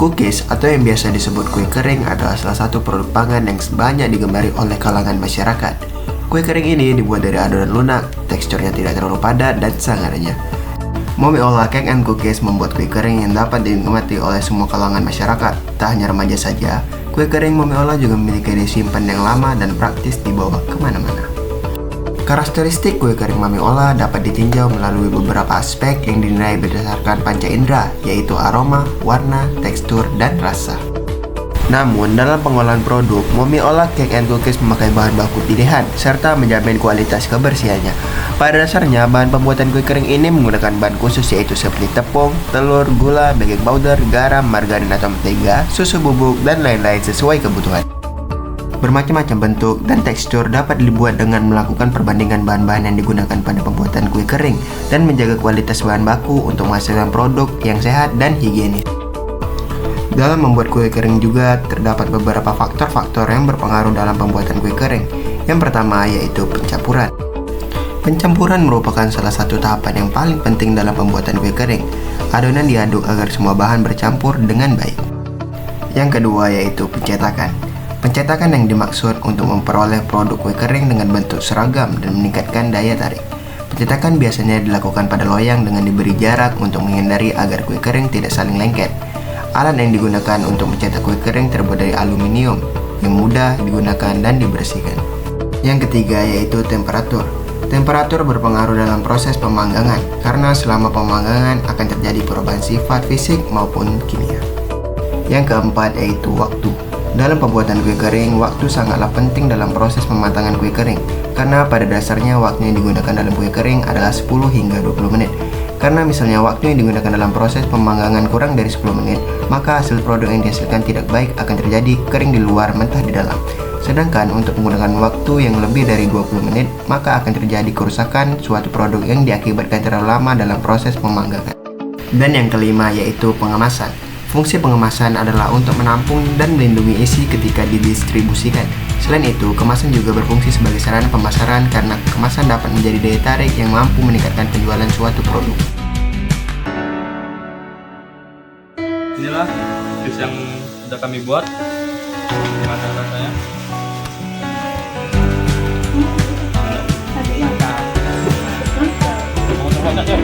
Cookies atau yang biasa disebut kue kering adalah salah satu produk pangan yang banyak digemari oleh kalangan masyarakat. Kue kering ini dibuat dari adonan lunak, teksturnya tidak terlalu padat dan sangat renyah. Mommy Ola Cake and Cookies membuat kue kering yang dapat dinikmati oleh semua kalangan masyarakat. Tak hanya remaja saja, kue kering Mommy Ola juga memiliki daya simpan yang lama dan praktis dibawa kemana-mana. Karakteristik kue kering Mommy Ola dapat ditinjau melalui beberapa aspek yang dinilai berdasarkan panca indera, yaitu aroma, warna, tekstur, dan rasa. Namun, dalam pengolahan produk, Mommy Ola Cake and Cookies memakai bahan baku pilihan serta menjamin kualitas kebersihannya. Pada dasarnya, bahan pembuatan kue kering ini menggunakan bahan khusus yaitu seperti tepung, telur, gula, baking powder, garam, margarin atau mentega, susu bubuk, dan lain-lain sesuai kebutuhan. Bermacam-macam bentuk dan tekstur dapat dibuat dengan melakukan perbandingan bahan-bahan yang digunakan pada pembuatan kue kering dan menjaga kualitas bahan baku untuk menghasilkan produk yang sehat dan higienis. Dalam membuat kue kering juga terdapat beberapa faktor-faktor yang berpengaruh dalam pembuatan kue kering. Yang pertama yaitu pencampuran. Pencampuran merupakan salah satu tahapan yang paling penting dalam pembuatan kue kering. Adonan diaduk agar semua bahan bercampur dengan baik. Yang kedua yaitu pencetakan. Pencetakan yang dimaksud untuk memperoleh produk kue kering dengan bentuk seragam dan meningkatkan daya tarik. Pencetakan biasanya dilakukan pada loyang dengan diberi jarak untuk menghindari agar kue kering tidak saling lengket. Alat yang digunakan untuk mencetak kue kering terbuat dari aluminium yang mudah digunakan dan dibersihkan. Yang ketiga yaitu temperatur. Temperatur berpengaruh dalam proses pemanggangan karena selama pemanggangan akan terjadi perubahan sifat fisik maupun kimia. Yang keempat yaitu waktu. Dalam pembuatan kue kering, waktu sangatlah penting dalam proses pematangan kue kering karena pada dasarnya waktu yang digunakan dalam kue kering adalah 10 hingga 20 menit. Karena misalnya waktu yang digunakan dalam proses pemanggangan kurang dari 10 menit, maka hasil produk yang dihasilkan tidak baik akan terjadi kering di luar mentah di dalam. Sedangkan untuk menggunakan waktu yang lebih dari 20 menit, maka akan terjadi kerusakan suatu produk yang diakibatkan terlalu lama dalam proses pemanggangan. Dan yang kelima yaitu pengemasan. Fungsi pengemasan adalah untuk menampung dan melindungi isi ketika didistribusikan. Selain itu, kemasan juga berfungsi sebagai sarana pemasaran karena kemasan dapat menjadi daya tarik yang mampu meningkatkan penjualan suatu produk. Inilah tips yang sudah kami buat. Gimana rasanya? Mau coba nggak, Jom?